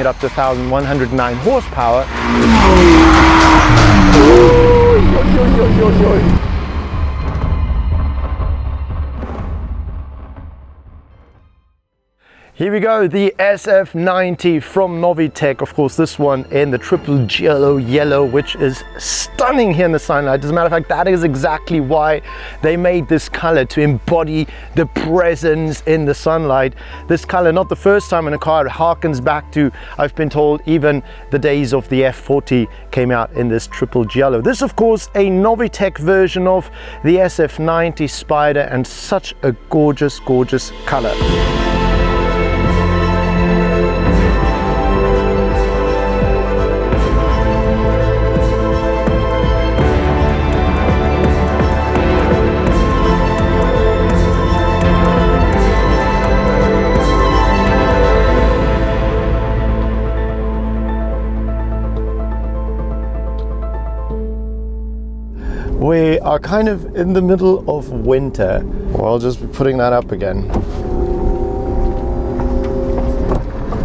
get up to 1,109 horsepower. Here we go, the SF90 from Novitec. Of course, this one in the triple yellow, which is stunning here in the sunlight. As a matter of fact, that is exactly why they made this color, to embody the presence in the sunlight. This color, not the first time in a car, it harkens back to, I've been told, even the days of the F40 came out in this triple yellow. This, of course, a Novitec version of the SF90 Spider, and such a gorgeous, gorgeous color. We are kind of in the middle of winter. Well, I'll just be putting that up again.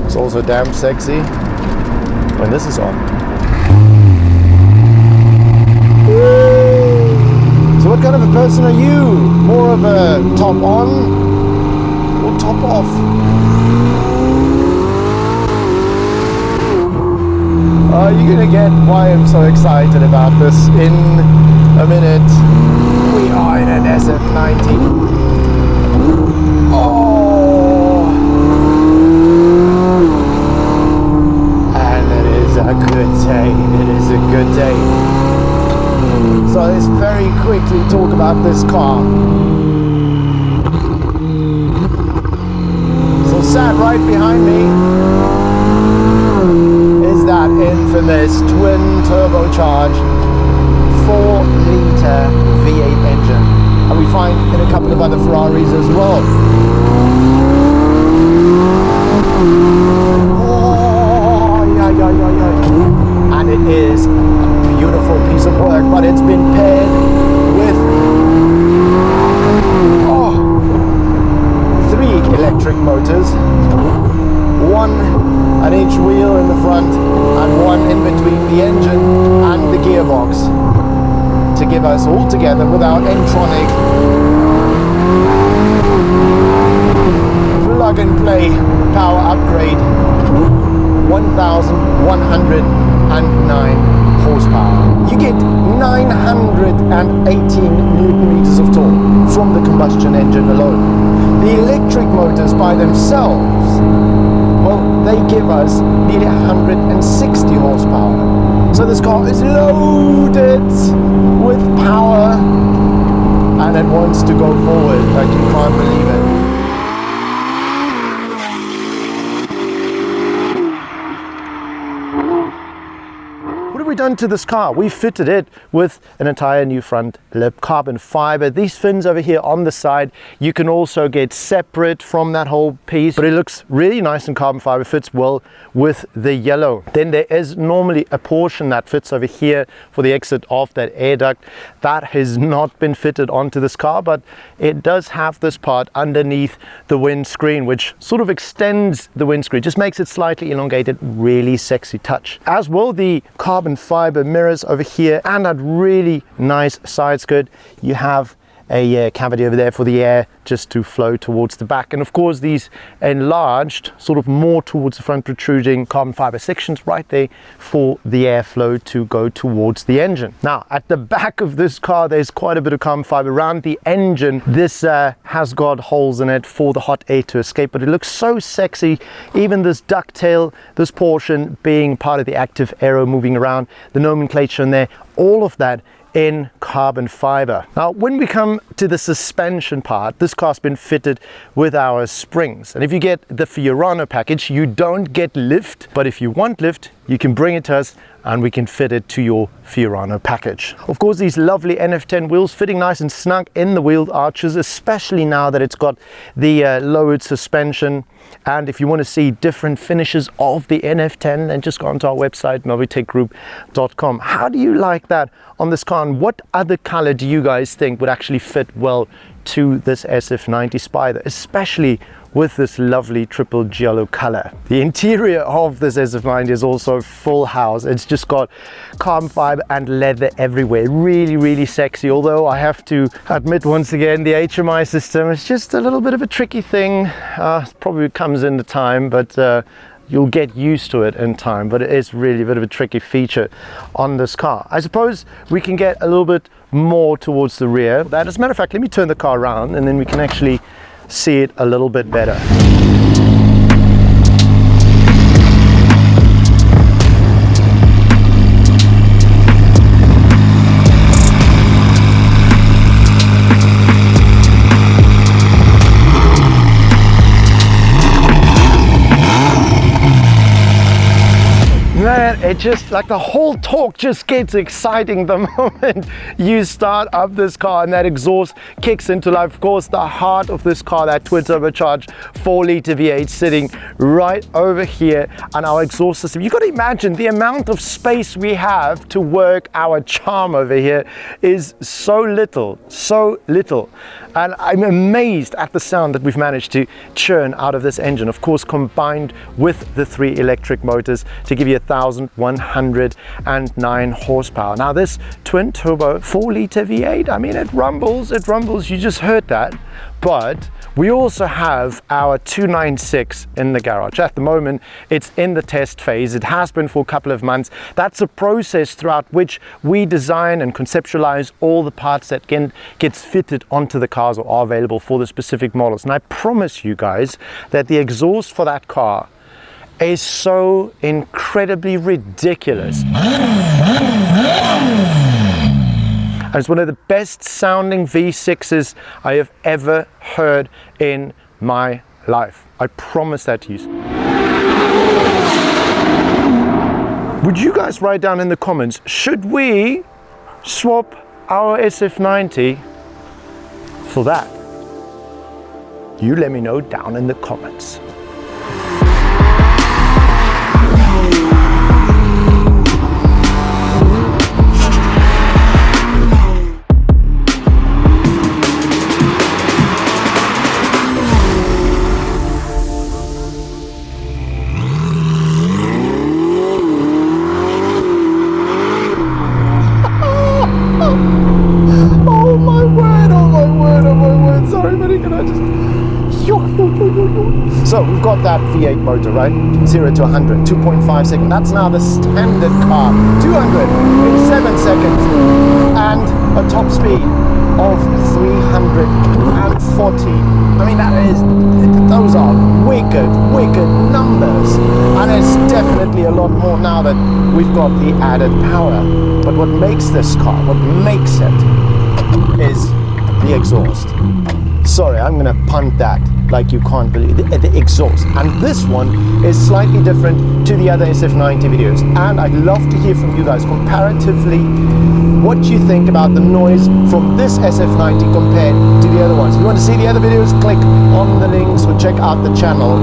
It's also damn sexy when this is on. So what kind of a person are you? More of a top on or top off? You're gonna get why I'm so excited about this in a minute. We are in an SF90. Oh, and it is a good day. It is a good day. So let's very quickly talk about this car. So sat right behind me is that infamous twin turbocharged 4-litre V8 engine, and we find in a couple of other Ferraris as well. Oh, yeah. And it is a beautiful piece of work, but it's been paired with 3 electric motors, one at each wheel in the front and one in between the engine and the gearbox, to give us all together with our N-tronic plug and play power upgrade, 1,109 horsepower. You get 918 Newton meters of torque from the combustion engine alone. The electric motors by themselves, well, they give us nearly 160 horsepower. So this car is loaded with power, and it wants to go forward like you can't believe it. What have we done to this car? We fitted it with an entire new front lip, carbon fiber. These fins over here on the side, you can also get separate from that whole piece, but it looks really nice in carbon fiber, fits well with the yellow. Then there is normally a portion that fits over here for the exit of that air duct. That has not been fitted onto this car, but it does have this part underneath the windscreen, which sort of extends the windscreen, just makes it slightly elongated. Really sexy touch. As well, the carbon fiber mirrors over here and that really nice side skirt. You have a cavity over there for the air just to flow towards the back, and of course these enlarged sort of more towards the front protruding carbon fiber sections right there for the airflow to go towards the engine. Now at the back of this car there's quite a bit of carbon fiber around the engine. This has got holes in it for the hot air to escape, but it looks so sexy. Even this ducktail, this portion being part of the active aero moving around, the nomenclature in there, all of that in carbon fiber. Now when we come to the suspension part, this car's been fitted with our springs, and if you get the Fiorano package you don't get lift, but if you want lift you can bring it to us and we can fit it to your Fiorano package. Of course, these lovely NF10 wheels fitting nice and snug in the wheeled arches, especially now that it's got the lowered suspension. And if you want to see different finishes of the NF10, then just go onto our website, novitecgroup.com. How do you like that on this car, and what other color do you guys think would actually fit well to this SF90 Spider, especially with this lovely triple giallo color. The interior of this SF90 is also full house. It's just got carbon fiber and leather everywhere. Really, really sexy. Although I have to admit once again, the HMI system is just a little bit of a tricky thing. Probably comes into time, but you'll get used to it in time. But it is really a bit of a tricky feature on this car. I suppose we can get a little bit more towards the rear. That, as a matter of fact, let me turn the car around and then we can actually see it a little bit better. Man, it just, like, the whole talk just gets exciting the moment you start up this car and that exhaust kicks into life. Of course, the heart of this car, that twin turbocharged 4-liter V8 sitting right over here, and our exhaust system. You've got to imagine the amount of space we have to work our charm over here is so little. And I'm amazed at the sound that we've managed to churn out of this engine, of course combined with the 3 electric motors to give you 1,109 horsepower. Now this twin turbo 4-liter V8, I mean, it rumbles, you just heard that. But we also have our 296 in the garage. At the moment, it's in the test phase. It has been for a couple of months. That's a process throughout which we design and conceptualize all the parts that gets fitted onto the cars or are available for the specific models. And I promise you guys that the exhaust for that car is so incredibly ridiculous. And it's one of the best sounding V6s I have ever heard in my life. I promise that to you. Would you guys write down in the comments, should we swap our SF90 for that? You let me know down in the comments. So we've got that V8 motor, right? 0 to 100, 2.5 seconds. That's now the standard car. 200 in 7 seconds. And a top speed of 340. I mean, those are wicked numbers. And it's definitely a lot more now that we've got the added power. But what makes this car, what makes it, is the exhaust. Sorry, I'm gonna punt that like you can't believe the exhaust. And this one is slightly different to the other SF90 videos. And I'd love to hear from you guys comparatively what you think about the noise from this SF90 compared to the other ones. If you want to see the other videos, click on the links or check out the channel.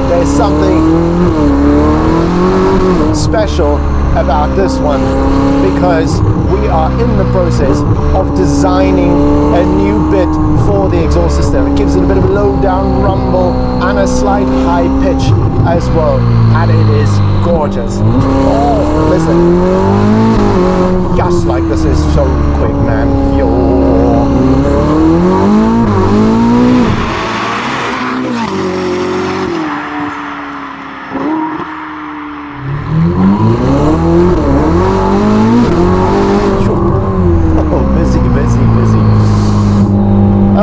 There's something special about this one because we are in the process of designing a new bit for the exhaust system. It gives it a bit of a low down rumble and a slight high pitch as well, and it is gorgeous. Oh, listen, just like this is so quick, man. Yo.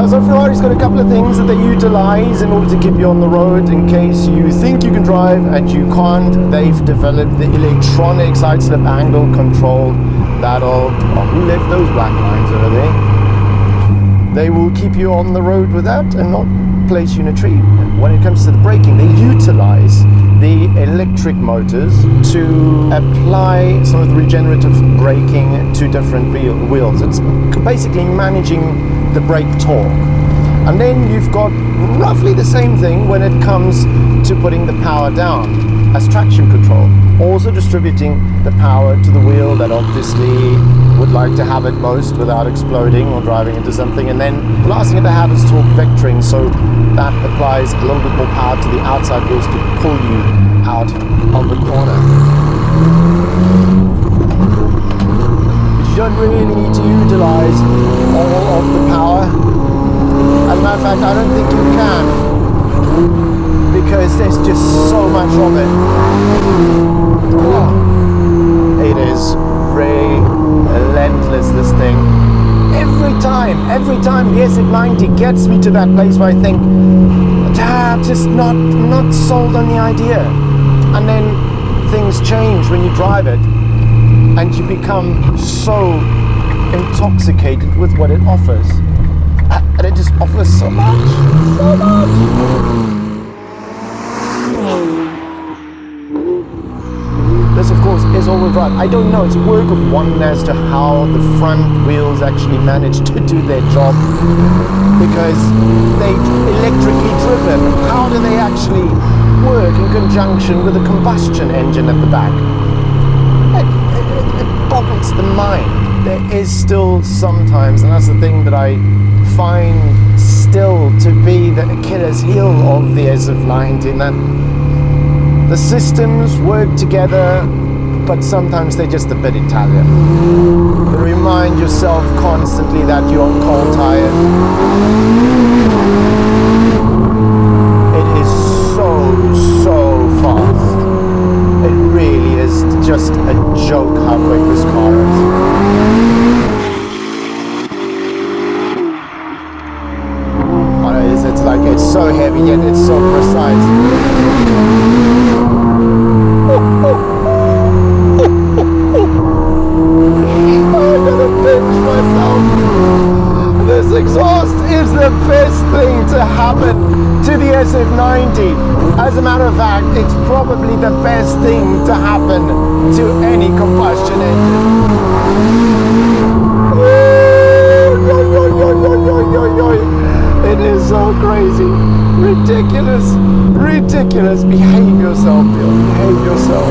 So Ferrari's got a couple of things that they utilize in order to keep you on the road in case you think you can drive and you can't. They've developed the electronic side slip angle control that'll, who left those black lines over there? They will keep you on the road with that and not place you in a tree. When it comes to the braking, they utilize the electric motors to apply some of the regenerative braking to different wheels. It's basically managing the brake torque. And then you've got roughly the same thing when it comes to putting the power down. as traction control, also distributing the power to the wheel that obviously would like to have it most without exploding or driving into something. And then the last thing they have is torque vectoring, so that applies a little bit more power to the outside wheels to pull you out of the corner. But you don't really need to utilize all of the power. As a matter of fact, I don't think you can, because there's just so much of it. Oh, it is relentless, this thing. Every time the SF90 gets me to that place where I think, I'm just not sold on the idea. And then things change when you drive it, and you become so intoxicated with what it offers. And it just offers so much. This, of course, is all-wheel drive. I don't know, it's a work of wonder as to how the front wheels actually manage to do their job, because they're electrically driven. How do they actually work in conjunction with a combustion engine at the back? It boggles the mind. There is still sometimes, and that's the thing that I find still to be the Achilles heel of the SF90, that the systems work together, but sometimes they're just a bit Italian. But remind yourself constantly that you're on cold tires. It is so fast. It really is just a joke how quick this car is. It's like, it's so heavy yet it's so precise. I'm gonna pinch myself. This exhaust is the best thing to happen to the SF90. As a matter of fact, it's probably the best thing to happen to any combustion engine. It is so crazy. Ridiculous. Behave yourself, Bill. Behave yourself.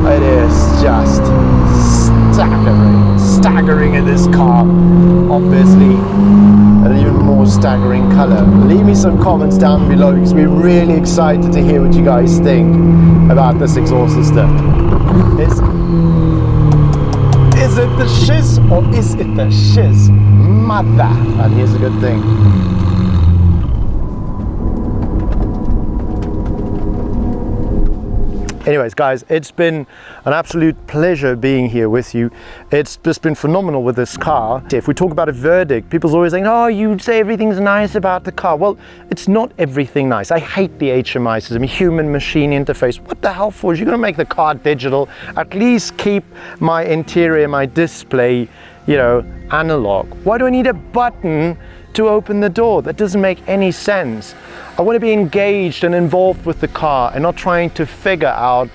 It is just staggering in this car. Obviously, an even more staggering color. Leave me some comments down below, because we're really excited to hear what you guys think about this exhaust system. Is it the shiz or is it the shiz mother? And here's a good thing. Anyways, guys, it's been an absolute pleasure being here with you. It's just been phenomenal with this car. If we talk about a verdict, people's always saying, oh, you say everything's nice about the car. Well, it's not everything nice. I hate the HMI system, human-machine interface. What the hell for? You're gonna make the car digital. At least keep my interior, my display, you know, analog. Why do I need a button to open the door? That doesn't make any sense. I want to be engaged and involved with the car and not trying to figure out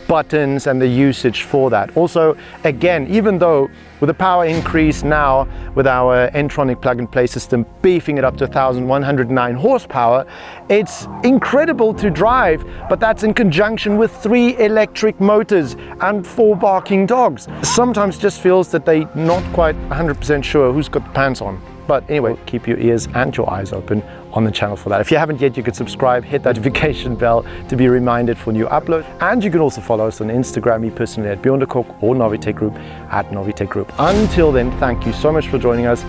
buttons and the usage for that. Also, again, even though with the power increase now with our N-tronic plug-and-play system beefing it up to 1,109 horsepower, it's incredible to drive, but that's in conjunction with 3 electric motors and 4 barking dogs. Sometimes it just feels that they're not quite 100% sure who's got the pants on. But anyway, keep your ears and your eyes open on the channel for that. If you haven't yet, you can subscribe, hit that notification bell to be reminded for new uploads. And you can also follow us on Instagram, me personally at Beyond the Cork, or Novitec Group at Novitec Group. Until then, thank you so much for joining us.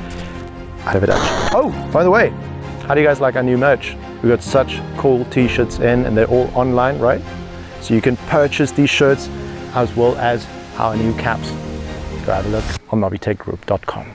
Arrivederci. Oh, by the way, how do you guys like our new merch? We got such cool t-shirts in, and they're all online, right? So you can purchase these shirts as well as our new caps. Go have a look on novitecgroup.com.